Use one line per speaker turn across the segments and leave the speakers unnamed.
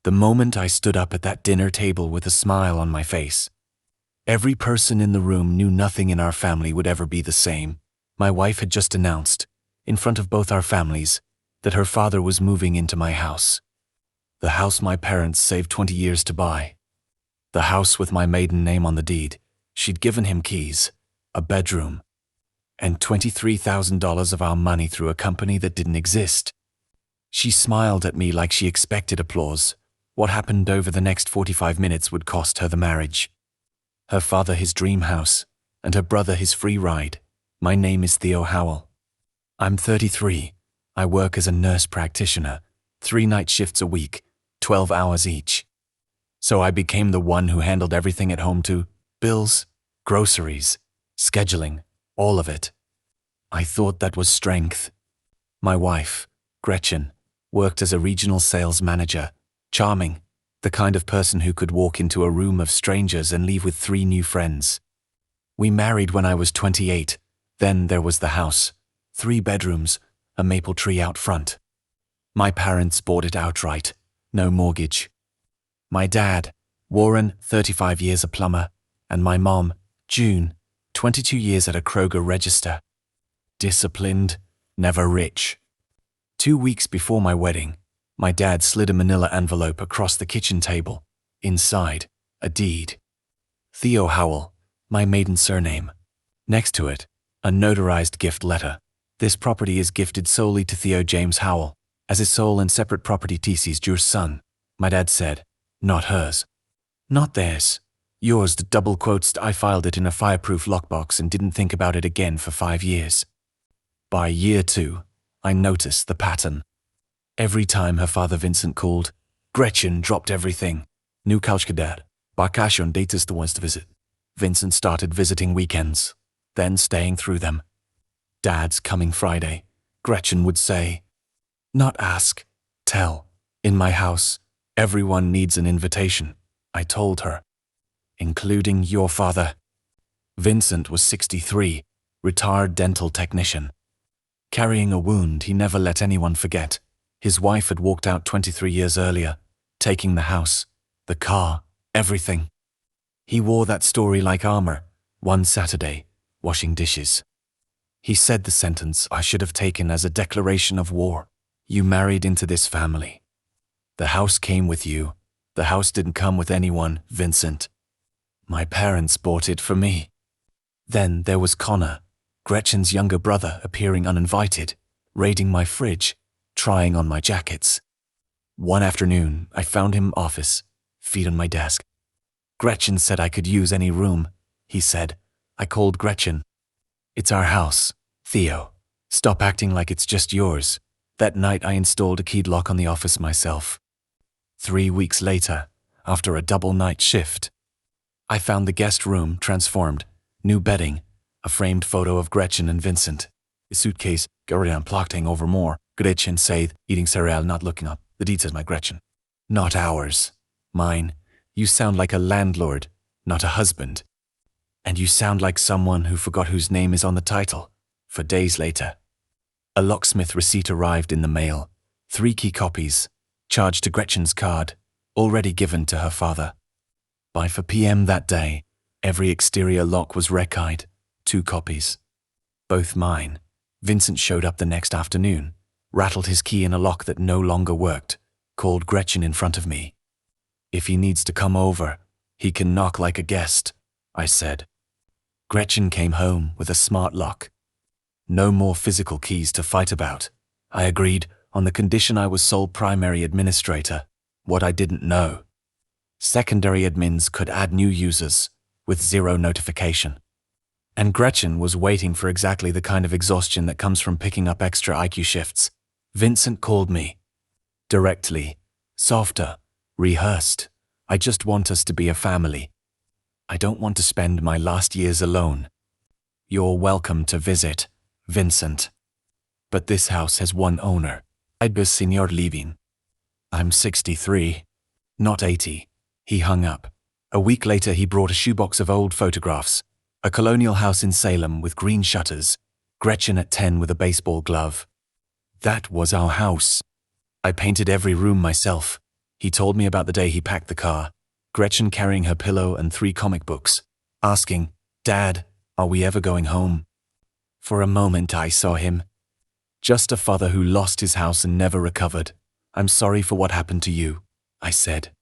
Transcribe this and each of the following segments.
The moment I stood up at that dinner table with a smile on my face. Every person in the room knew nothing in our family would ever be the same. My wife had just announced, in front of both our families, that her father was moving into my house. The house my parents saved 20 years to buy. The house with my maiden name on the deed. She'd given him keys, a bedroom, and $23,000 of our money through a company that didn't exist. She smiled at me like she expected applause. What happened over the next 45 minutes would cost her the marriage. Her father his dream house, and her brother his free ride. My name is Theo Howell. I'm 33. I work as a nurse practitioner, 3 night shifts a week, 12 hours each. So I became the one who handled everything at home too. Bills, groceries, scheduling, all of it. I thought that was strength. My wife, Gretchen, worked as a regional sales manager, charming, the kind of person who could walk into a room of strangers and leave with 3 new friends. We married when I was 28. Then there was the house, 3 bedrooms, a maple tree out front. My parents bought it outright, no mortgage. My dad, Warren, 35 years a plumber, and my mom, June, 22 years at a Kroger register. Disciplined, never rich. 2 weeks before my wedding, my dad slid a manila envelope across the kitchen table. Inside, a deed. Theo Howell, my maiden surname. Next to it, a notarized gift letter. This property is gifted solely to Theo James Howell, as his sole and separate property TC's your son. My dad said, not hers. Not theirs. Yours, the double quotes. I filed it in a fireproof lockbox and didn't think about it again for 5 years. By year 2, I noticed the pattern. Every time her father Vincent called, Gretchen dropped everything. Nu couch dad. Bakashion dates the ones to visit. Vincent started visiting weekends, then staying through them. Dad's coming Friday. Gretchen would say, not ask, tell. In my house, everyone needs an invitation, I told her. Including your father. Vincent was 63, retired dental technician. Carrying a wound he never let anyone forget. His wife had walked out 23 years earlier, taking the house, the car, everything. He wore that story like armor, one Saturday, washing dishes. He said the sentence I should have taken as a declaration of war. You married into this family. The house came with you. The house didn't come with anyone, Vincent. My parents bought it for me. Then there was Connor, Gretchen's younger brother, appearing uninvited, raiding my fridge, trying on my jackets. One afternoon, I found him office, feet on my desk. Gretchen said I could use any room, he said. I called Gretchen. It's our house, Theo. Stop acting like it's just yours. That night I installed a keyed lock on the office myself. 3 weeks later, after a double night shift, I found the guest room transformed, new bedding, a framed photo of Gretchen and Vincent, a suitcase, Gurian plotting over more, Gretchen said, eating cereal, not looking up. The deed says my Gretchen. Not ours. Mine. You sound like a landlord, not a husband. And you sound like someone who forgot whose name is on the title. For days later, a locksmith receipt arrived in the mail. 3 key copies, charged to Gretchen's card, already given to her father. By 4 p.m. that day, every exterior lock was wreck-eyed, 2 copies. Both mine. Vincent showed up the next afternoon, rattled his key in a lock that no longer worked, called Gretchen in front of me. If he needs to come over, he can knock like a guest, I said. Gretchen came home with a smart lock. No more physical keys to fight about. I agreed on the condition I was sole primary administrator, what I didn't know. Secondary admins could add new users, with 0 notification. And Gretchen was waiting for exactly the kind of exhaustion that comes from picking up extra IQ shifts. Vincent called me. Directly, softer, rehearsed. I just want us to be a family. I don't want to spend my last years alone. You're welcome to visit, Vincent. But this house has one owner. I'd be Senior leaving. I'm 63, not 80. He hung up. A week later he brought a shoebox of old photographs. A colonial house in Salem with green shutters. Gretchen at 10 with a baseball glove. That was our house. I painted every room myself. He told me about the day he packed the car, Gretchen carrying her pillow and 3 comic books, asking, "Dad, are we ever going home?" For a moment I saw him. Just a father who lost his house and never recovered. "I'm sorry for what happened to you," I said.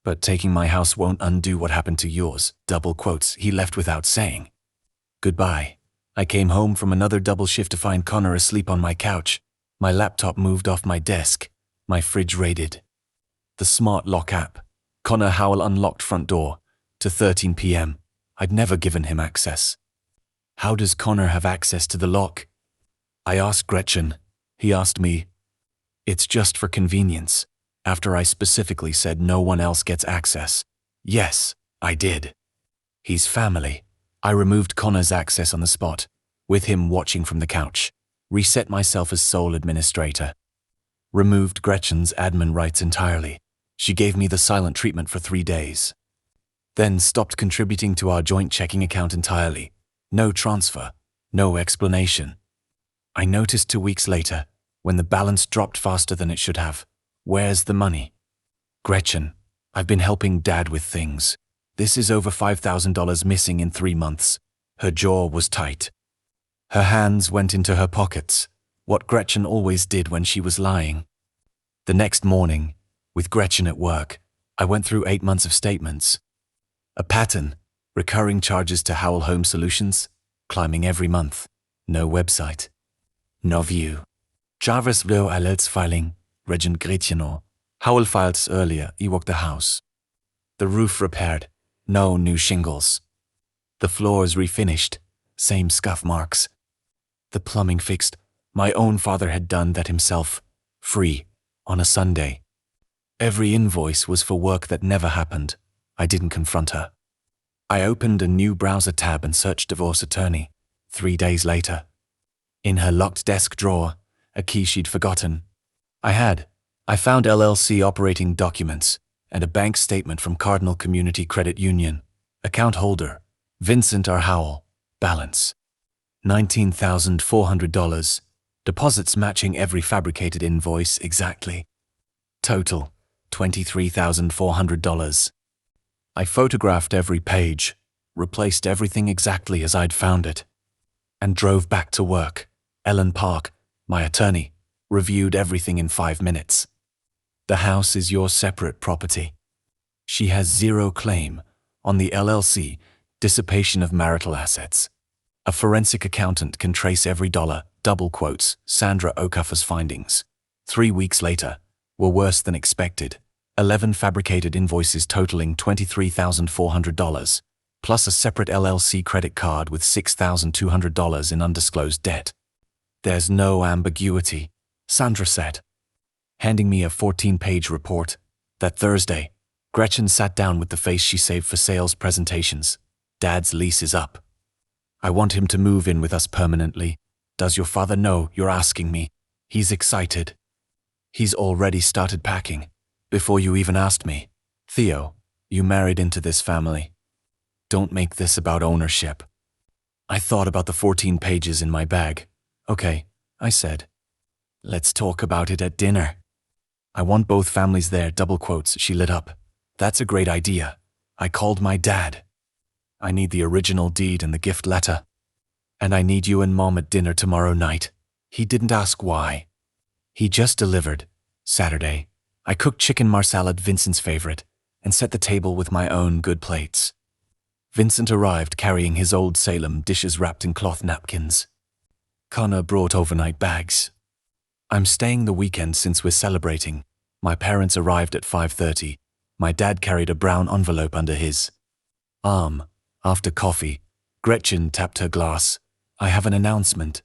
"But taking my house won't undo what happened to yours," double quotes, he left without saying goodbye. I came home from another double shift to find Connor asleep on my couch. My laptop moved off my desk. My fridge raided. The smart lock app. Connor Howell unlocked front door. To 13 p.m. I'd never given him access. How does Connor have access to the lock? I asked Gretchen. He asked me. It's just for convenience, after I specifically said no one else gets access. Yes, I did. He's family. I removed Connor's access on the spot, with him watching from the couch. Reset myself as sole administrator. Removed Gretchen's admin rights entirely. She gave me the silent treatment for 3 days. Then stopped contributing to our joint checking account entirely. No transfer, no explanation. I noticed 2 weeks later, when the balance dropped faster than it should have. Where's the money? Gretchen, I've been helping Dad with things. This is over $5,000 missing in 3 months. Her jaw was tight. Her hands went into her pockets, what Gretchen always did when she was lying. The next morning, with Gretchen at work, I went through 8 months of statements. A pattern, recurring charges to Howell Home Solutions, climbing every month. No website. No view. Jarvis Vlo Alerts filing, Regent Gretchen. Howell files earlier, Ewok the house. The roof repaired, no new shingles. The floors refinished, same scuff marks. The plumbing fixed, my own father had done that himself, free, on a Sunday. Every invoice was for work that never happened. I didn't confront her. I opened a new browser tab and searched divorce attorney. 3 days later. In her locked desk drawer, a key she'd forgotten. I found LLC operating documents and a bank statement from Cardinal Community Credit Union. Account holder, Vincent R. Howell. Balance, $19,400. Deposits matching every fabricated invoice exactly. Total, $23,400. I photographed every page, replaced everything exactly as I'd found it, and drove back to work. Ellen Park, my attorney, reviewed everything in 5 minutes. The house is your separate property. She has 0 claim on the LLC dissipation of marital assets. A forensic accountant can trace every dollar, double quotes, Sandra Okuffer's findings. 3 weeks later, were worse than expected. 11 fabricated invoices totaling $23,400, plus a separate LLC credit card with $6,200 in undisclosed debt. There's no ambiguity, Sandra said, handing me a 14-page report. That Thursday, Gretchen sat down with the face she saved for sales presentations. Dad's lease is up. I want him to move in with us permanently. Does your father know you're asking me? He's excited. He's already started packing. Before you even asked me. Theo, you married into this family. Don't make this about ownership. I thought about the 14 pages in my bag. Okay, I said. Let's talk about it at dinner. I want both families there, double quotes, she lit up. That's a great idea. I called my dad. I need the original deed and the gift letter. And I need you and Mom at dinner tomorrow night. He didn't ask why. He just delivered. Saturday, I cooked chicken marsala, Vincent's favorite, and set the table with my own good plates. Vincent arrived carrying his old Salem dishes wrapped in cloth napkins. Connor brought overnight bags. I'm staying the weekend since we're celebrating. My parents arrived at 5:30. My dad carried a brown envelope under his arm. After coffee, Gretchen tapped her glass. I have an announcement.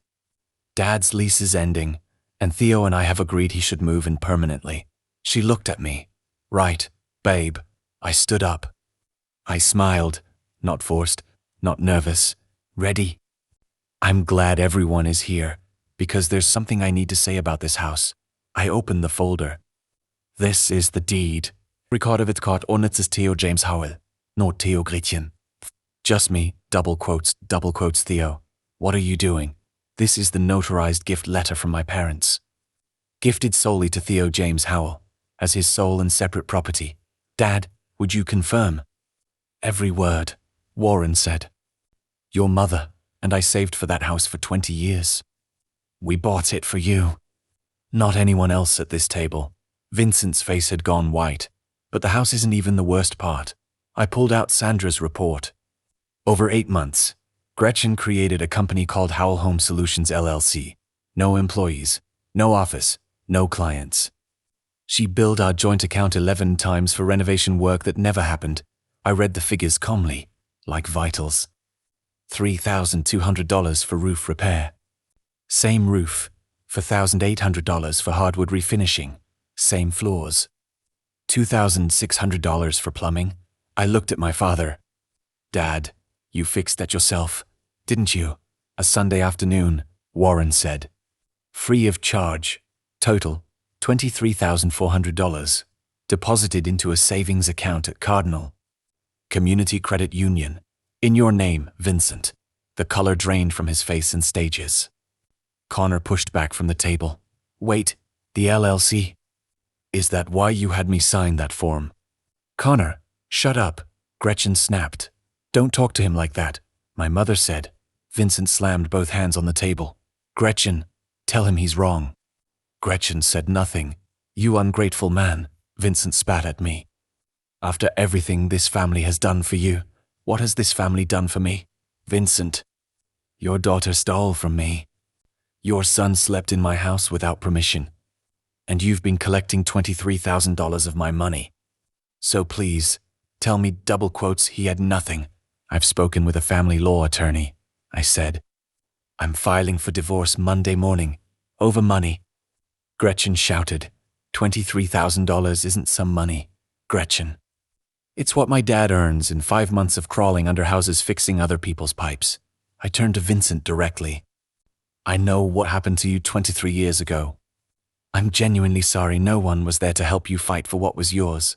Dad's lease is ending, and Theo and I have agreed he should move in permanently. She looked at me. Right, babe. I stood up. I smiled, not forced, not nervous. Ready? I'm glad everyone is here, because there's something I need to say about this house. I opened the folder. This is the deed. Recorded with court ordinances Theo James Howell, not Theo Gretchen. Just me, double quotes, Theo. What are you doing? This is the notarized gift letter from my parents. Gifted solely to Theo James Howell. as his sole and separate property. Dad, would you confirm? Every word, Warren said. Your mother and I saved for that house for 20 years. We bought it for you. Not anyone else at this table. Vincent's face had gone white. But the house isn't even the worst part. I pulled out Sandra's report. Over 8 months, Gretchen created a company called Howell Home Solutions LLC. No employees, no office, no clients. She billed our joint account 11 times for renovation work that never happened. I read the figures calmly, like vitals. $3,200 for roof repair. Same roof, for $1,800 for hardwood refinishing. Same floors. $2,600 for plumbing. I looked at my father. Dad, you fixed that yourself, didn't you? A Sunday afternoon, Warren said. Free of charge. Total, $23,400. Deposited into a savings account at Cardinal Community Credit Union. In your name, Vincent. The color drained from his face in stages. Connor pushed back from the table. Wait, the LLC? Is that why you had me sign that form? Connor, shut up, Gretchen snapped. Don't talk to him like that, my mother said. Vincent slammed both hands on the table. Gretchen, tell him he's wrong. Gretchen said nothing. You ungrateful man, Vincent spat at me. After everything this family has done for you, what has this family done for me? Vincent, your daughter stole from me. Your son slept in my house without permission. And you've been collecting $23,000 of my money. So please, tell me double quotes he had nothing. I've spoken with a family law attorney, I said. I'm filing for divorce Monday morning, over money. Gretchen shouted, $23,000 isn't some money, Gretchen. It's what my dad earns in 5 months of crawling under houses fixing other people's pipes. I turned to Vincent directly. I know what happened to you 23 years ago. I'm genuinely sorry no one was there to help you fight for what was yours.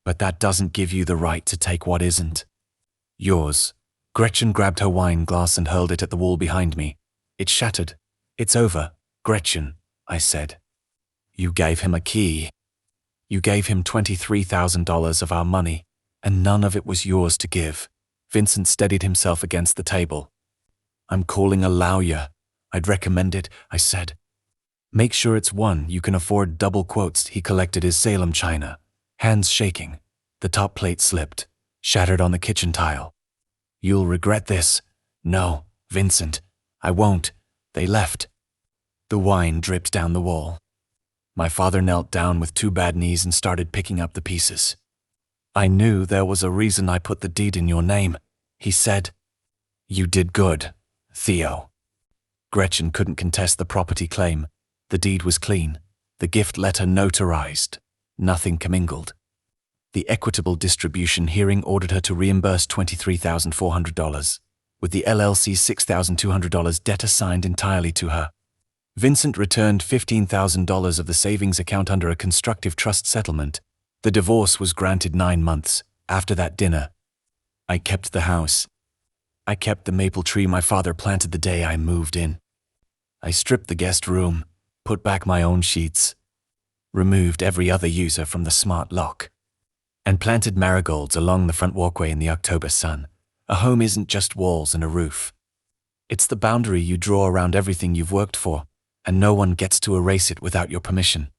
But that doesn't give you the right to take what isn't yours. Gretchen grabbed her wine glass and hurled it at the wall behind me. It shattered. It's over, Gretchen, I said. You gave him a key. You gave him $23,000 of our money, and none of it was yours to give. Vincent steadied himself against the table. I'm calling a lawyer. I'd recommend it, I said. Make sure it's one you can afford. Double quotes. He collected his Salem china, hands shaking. The top plate slipped, shattered on the kitchen tile. You'll regret this. No, Vincent, I won't. They left. The wine dripped down the wall. My father knelt down with 2 bad knees and started picking up the pieces. I knew there was a reason I put the deed in your name, he said. You did good, Theo. Gretchen couldn't contest the property claim. The deed was clean, the gift letter notarized, nothing commingled. The equitable distribution hearing ordered her to reimburse $23,400, with the LLC's $6,200 debt assigned entirely to her. Vincent returned $15,000 of the savings account under a constructive trust settlement. The divorce was granted 9 months after that dinner. I kept the house. I kept the maple tree my father planted the day I moved in. I stripped the guest room, put back my own sheets, removed every other user from the smart lock, and planted marigolds along the front walkway in the October sun. A home isn't just walls and a roof. It's the boundary you draw around everything you've worked for, and no one gets to erase it without your permission.